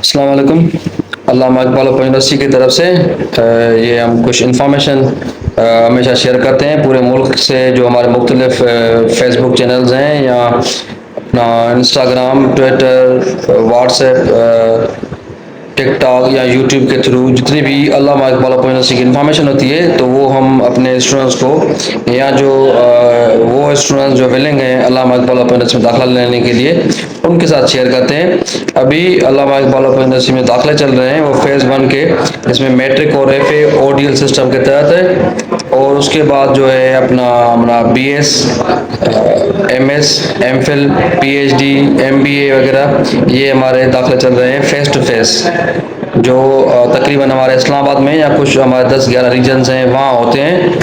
अस्सलाम वालेकुम। अल्लामा Iqbal open university की तरफ से ये हम कुछ इंफॉर्मेशन हमेशा शेयर करते हैं पूरे मुल्क से, जो हमारे मुख्तलिफ फेसबुक चैनल्स हैं या अपना इंस्टाग्राम, ट्विटर, व्हाट्सएप, टिकटॉक या यूट्यूब के थ्रू जितनी भी अल्लामा इकबाल ओपन यूनिवर्सिटी की इंफॉर्मेशन होती है, तो वो हम अपने स्टूडेंट्स को या जो वो स्टूडेंट्स जो विलिंग हैं अल्लामा इकबाल ओपन यूनिवर्सिटी में दाखिला लेने के लिए, उनके साथ शेयर करते हैं। अभी अल्लामा इकबाल ओपन यूनिवर्सिटी में दाखिले चल रहे हैं, वो फेज़ 1 के, इसमें मैट्रिक और एफए ओडीएल सिस्टम के तहत है। और उसके बाद जो है अपना अपना BS, MS, MPhil, PhD, MBA वगैरह ये हमारे दाखिले चल रहे हैं फेस टू फेस, जो तकरीबन हमारे इस्लामाबाद में या कुछ हमारे 10-11 रीजन्स हैं वहाँ होते हैं।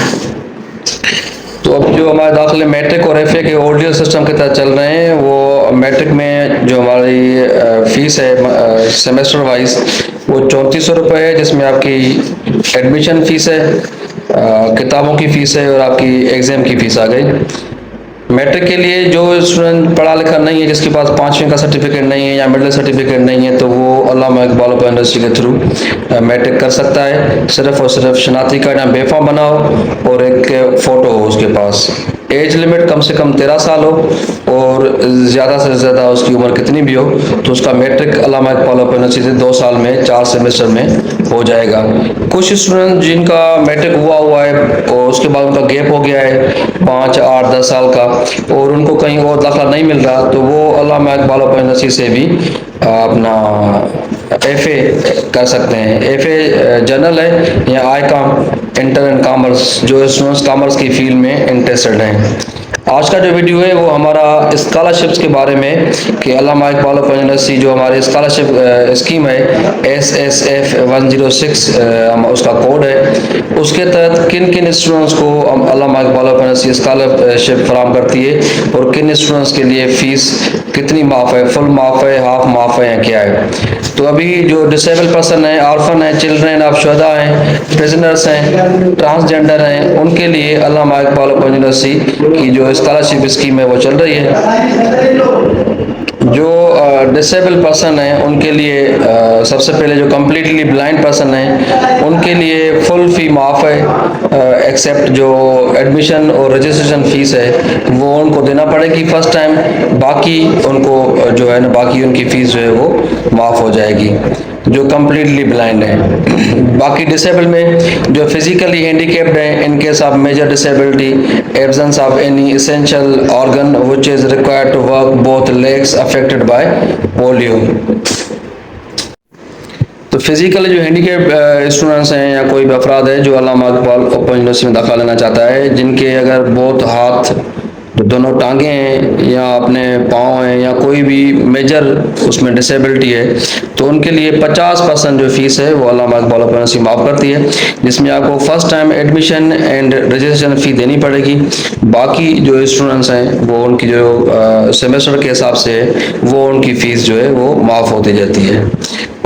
तो अब जो हमारे दाखिले मैट्रिक और एफए के ओडीएल सिस्टम के तहत चल रहे हैं, वो मैट्रिक में जो हमारी फीस है सेमेस्टर वाइज वो 3400 रुपये है, जिसमें आपकी एडमिशन फीस है, किताबों की फीस है और आपकी एग्ज़ाम की फीस आ गई। मैट्रिक के लिए जो स्टूडेंट पढ़ा लिखा नहीं है, जिसके पास 5वीं का सर्टिफिकेट नहीं है या मिडिल सर्टिफिकेट नहीं है, तो वो अल्लामा इकबाल ओपन यूनिवर्सिटी के थ्रू मैट्रिक कर सकता है। सिर्फ और सिर्फ शनाख्ती कार्ड या बेफा बनाओ और एक फ़ोटो हो उसके पास। एज लिमिट कम से कम 13 साल हो और ज़्यादा से ज़्यादा उसकी उम्र कितनी भी हो, तो उसका मैट्रिक अल्लामा इकबाल ओपन यूनिवर्सिटी 2 साल में 4 सेमेस्टर में हो जाएगा। कुछ स्टूडेंट जिनका मैट्रिक हुआ है और उसके बाद उनका गैप हो गया है 5, 8, 10 साल का, और उनको कहीं और दाखिला नहीं मिल रहा, तो वो अल्लामा इकबाल ओपन यूनिवर्सिटी से भी अपना एफए कर सकते हैं। एफए जनरल है या I com, inter and commerce, जो स्टूडेंट्स कॉमर्स की फील्ड में इंटरेस्टेड हैं। आज का जो वीडियो है वो हमारा स्कॉलरशिप्स के बारे में, कि अल्लामा इकबाल ओपन यूनिवर्सिटी जो हमारी स्कॉलरशिप स्कीम है SSF 106 उसका कोड है, उसके तहत किन किन स्टूडेंट्स को अल्लामा इकबाल ओपन यूनिवर्सिटी स्कॉलरशिप फराहम करती है और किन स्टूडेंट्स के लिए फीस कितनी माफ़ है, फुल माफ़ है, हाफ माफ़ है या क्या है। तो अभी जो डिसेबल पर्सन है, ऑर्फन है, चिल्ड्रेन ऑफ शुहदा हैं, प्रिजनर्स हैं, ट्रांसजेंडर हैं, उनके लिए अल्लामा इकबाल ओपन यूनिवर्सिटी की जो स्कॉलरशिप स्कीम है वो चल रही है। जो डिसेबल पर्सन है उनके लिए सबसे पहले जो कम्प्लीटली ब्लाइंड पर्सन है उनके लिए फुल फी माफ़ है, एक्सेप्ट जो एडमिशन और रजिस्ट्रेशन फीस है वो उनको देना पड़ेगी फर्स्ट टाइम। बाकी उनको जो है ना, बाकी उनकी फ़ीस जो है वो माफ़ हो जाएगी जो कम्प्लीटली ब्लाइंड है। बाकी डिसेबल में जो फिजिकली हैंडीकेप्ड हैं, in case of major disability, absence of any essential organ which is required to work both legs affected by polio. तो फिजिकली जो हैंडीकेप स्टूडेंट्स हैं या कोई भी अफराद है जो अल्लामा इकबाल ओपन यूनिवर्सिटी में दाखिला लेना चाहता है, जिनके अगर बहुत हाथ, दोनों टांगे हैं या अपने पाँव हैं या कोई भी मेजर उसमें डिसेबिलिटी है, तो उनके लिए 50% जो फीस है वो अल्लामा इकबाल ओपन यूनिवर्सिटी माफ़ करती है, जिसमें आपको first time admission and registration फ़ी देनी पड़ेगी। बाकी जो स्टूडेंट्स हैं वो उनकी जो सेमेस्टर के हिसाब से है वो उनकी फ़ीस जो है वो माफ़ होती जाती है।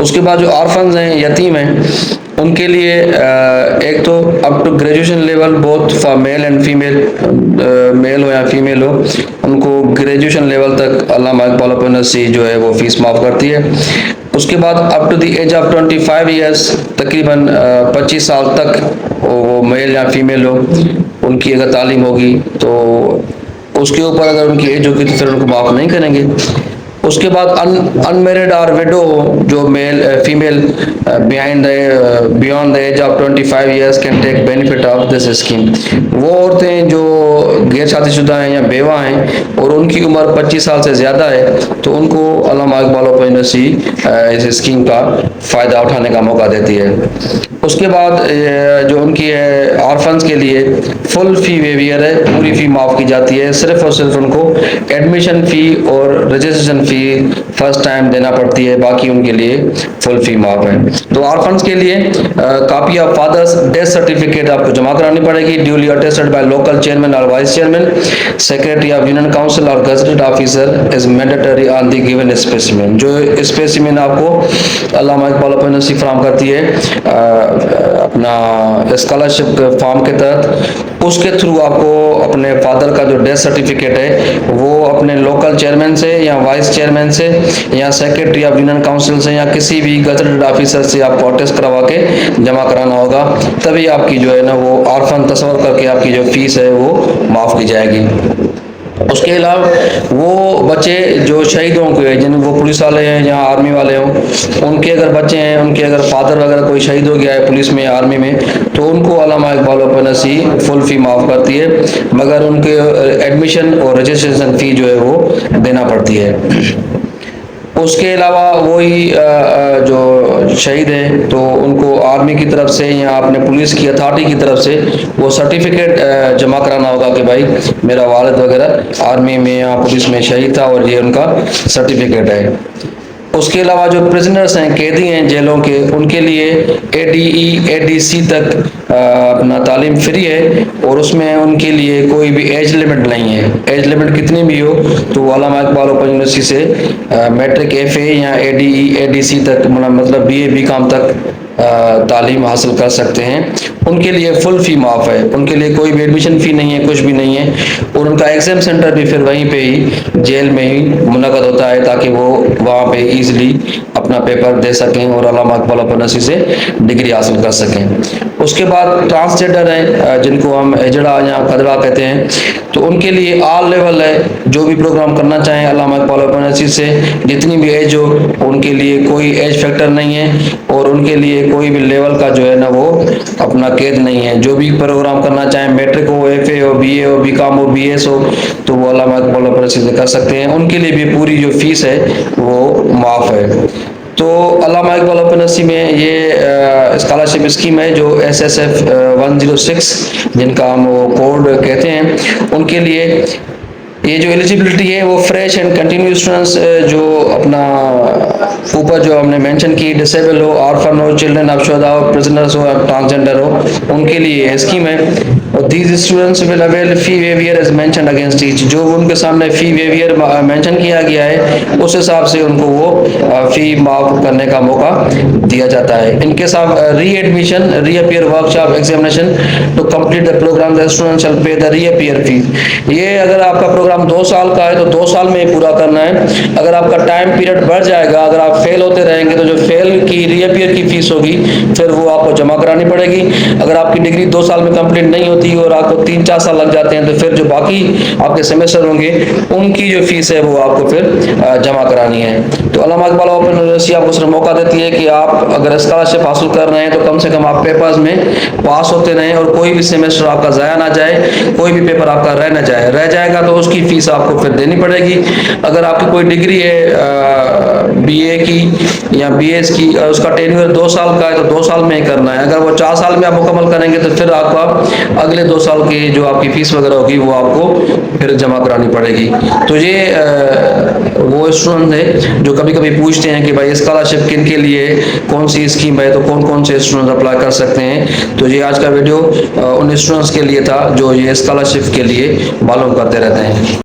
उसके बाद जो ऑर्फन्स हैं, यतीम हैं, उनके लिए एक तो up to graduation level both for male and female, male हो या फीमेल हो, उनको ग्रेजुएशन लेवल तक अल्लामा इकबाल ओपन यूनिवर्सिटी जो है वो फीस माफ़ करती है। उसके बाद up to the age of 25 years, तकरीबन 25 साल तक वो मेल या फीमेल हो, उनकी अगर तालीम होगी तो उसके ऊपर अगर उनकी एज होगी तो फिर उनको माफ़ नहीं करेंगे। उसके बाद अनमेरिड और विडो जो male female beyond the age of 25 years can take benefit of this scheme. वो औरतें जो गैर शादीशुदा हैं या बेवा हैं और उनकी उम्र 25 साल से ज़्यादा है, तो उनको अल्लामा इकबाल ओपन यूनिवर्सिटी इस स्कीम का फ़ायदा उठाने का मौका देती है। उसके बाद जो उनकी है ऑर्फन्स के लिए फुल फ़ी वेवियर है, पूरी फ़ी माफ़ की जाती है, सिर्फ और सिर्फ उनको एडमिशन फ़ी और रजिस्ट्रेशन फ़ी फर्स्ट टाइम देना पड़ती है, बाकी उनके लिए फुल फ़ी माफ़ है। तो ऑर्फन्स के लिए copy of father's death certificate आपको जमा करानी पड़ेगी, duly attested by local chairman और vice chairman, secretary of union council और gazetted officer is mandatory on the given specimen. जो स्पेसिमेन आपको अल्लामा इकबाल ओपन यूनिवर्सिटी फराहम करती है अपना स्कॉलरशिप फॉर्म के तहत, उसके थ्रू आपको अपने फादर का जो डेथ सर्टिफिकेट है वो अपने लोकल चेयरमैन से या वाइस चेयरमैन से या सेक्रेटरी ऑफ यूनियन काउंसिल से या किसी भी गजटेड ऑफिसर से आपको अटेस्ट करवा के जमा कराना होगा, तभी आपकी जो है ना वो ऑर्फन तस्वर करके आपकी जो फीस है वो माफ़ की जाएगी। उसके अलावा वो बच्चे जो शहीद होंगे, जिन वो पुलिस वाले हैं या आर्मी वाले हों, उनके अगर बच्चे हैं, उनके अगर फादर वगैरह कोई शहीद हो गया है पुलिस में या आर्मी में, तो उनको Allama Iqbal open university full fee माफ़ करती है, मगर उनके एडमिशन और रजिस्ट्रेशन फ़ी जो है वो देना पड़ती है। उसके अलावा वही जो शहीद हैं तो उनको आर्मी की तरफ से या अपने पुलिस की अथॉरिटी की तरफ से वो सर्टिफिकेट जमा कराना होगा कि भाई मेरा वालिद वगैरह आर्मी में या पुलिस में शहीद था और ये उनका सर्टिफिकेट है। उसके अलावा जो प्रिजनर्स हैं, कैदी हैं जेलों के, उनके लिए ADE ADC तक अपना तालीम फ्री है और उसमें उनके लिए कोई भी एज लिमिट नहीं है। एज लिमिट कितनी भी हो तो वो अल्लामा इकबाल ओपन यूनिवर्सिटी से मैट्रिक FA या ADE ADC तक मतलब BA BCom तक तालीम हासिल कर सकते हैं। उनके लिए फुल फी माफ़ है, उनके लिए कोई भी एडमिशन फ़ी नहीं है, कुछ भी नहीं है, और उनका एग्ज़ाम सेंटर भी फिर वहीं पे ही जेल में ही मुनक़द होता है ताकि वो वहाँ पे ईज़िली अपना पेपर दे सकें और अल्लामा इकबाल ओपन यूनिवर्सिटी से डिग्री हासिल कर सकें। उसके बाद ट्रांसजेंडर हैं जिनको हम एजड़ा या कदड़ा कहते हैं, तो उनके लिए ऑल लेवल है, जो भी प्रोग्राम करना चाहें अल्लामा इकबाल ओपन यूनिवर्सिटी से, जितनी भी एज हो उनके लिए कोई एज फैक्टर नहीं है और उनके लिए कोई भी लेवल का जो है ना वो अपना कैद नहीं है। जो भी प्रोग्राम करना चाहें, मैट्रिक हो, FA हो, BA हो, BCom हो, BS हो, तो वो अल्लामा इकबाल ओपन यूनिवर्सिटी से कर सकते हैं। उनके लिए भी पूरी जो फीस है वो माफ़ है। तो अल्लामा इकबाल ओपन यूनिवर्सिटी में ये स्कॉलरशिप स्कीम है जो SSF 106 जिनका हम वो कोड कहते हैं, उनके लिए ये जो एलिजिबिलिटी है वो फ्रेश एंड कंटिन्यू स्टूडेंट्स जो अपना ऊपर जो हमने मेंशन की, डिसेबल हो, ऑर्फन हो, चिल्ड्रन ऑफ शुहदा हो, प्रिजनर्स हो, ट्रांसजेंडर हो, उनके लिए स्कीम है। और these students will avail fee waiver as mentioned against each, जो उनके सामने फी वेवियर मेंशन किया गया है उस हिसाब से उनको वो फी माफ करने का मौका दिया जाता है। इनके साथ readmission, reappear workshop examination to complete the programme the student shall pay the reappear फी। ये अगर आपका प्रोग्राम 2 साल का है तो 2 साल में ही पूरा करना है। अगर आपका टाइम पीरियड बढ़ जाएगा, अगर आप फेल होते रहेंगे तो जो फेल की रीअपियर की फीस होगी फिर वो आपको जमा करानी पड़ेगी। अगर आपकी डिग्री 2 साल में कंप्लीट नहीं होती और आपको 3-4 साल लग जाते हैं तो फिर जो बाकी आपके सेमेस्टर होंगे उनकी जो फीस है वो आपको फिर जमा करानी है। तो अल्लामा इकबाल ओपन यूनिवर्सिटी आपको सिर्फ मौका देती है कि आप अगर स्कॉलरशिप हासिल कर रहे हैं तो कम से कम आप पेपर्स में पास होते रहें और कोई भी सेमेस्टर आपका ज़ाया ना जाए, कोई भी पेपर आपका रह जाएगा तो उसकी फीस आपको फिर देनी पड़ेगी। अगर आपकी कोई डिग्री है BA की या BS की, उसका टेन्योर 2 साल का है तो 2 साल में ही करना है। अगर वो 4 साल में आप मुकम्मल करेंगे तो फिर आपका अगले 2 साल की जो आपकी फीस वगैरह होगी वो आपको फिर जमा करानी पड़ेगी। तो ये वो स्टूडेंट है जो कभी कभी पूछते हैं कि भाई स्कॉलरशिप किन के लिए, कौन सी स्कीम है, तो कौन कौन से स्टूडेंट अप्लाई कर सकते हैं। तो ये आज का वीडियो उन स्टूडेंट्स के लिए था जो ये स्कॉलरशिप के लिए मालूम करते रहते हैं।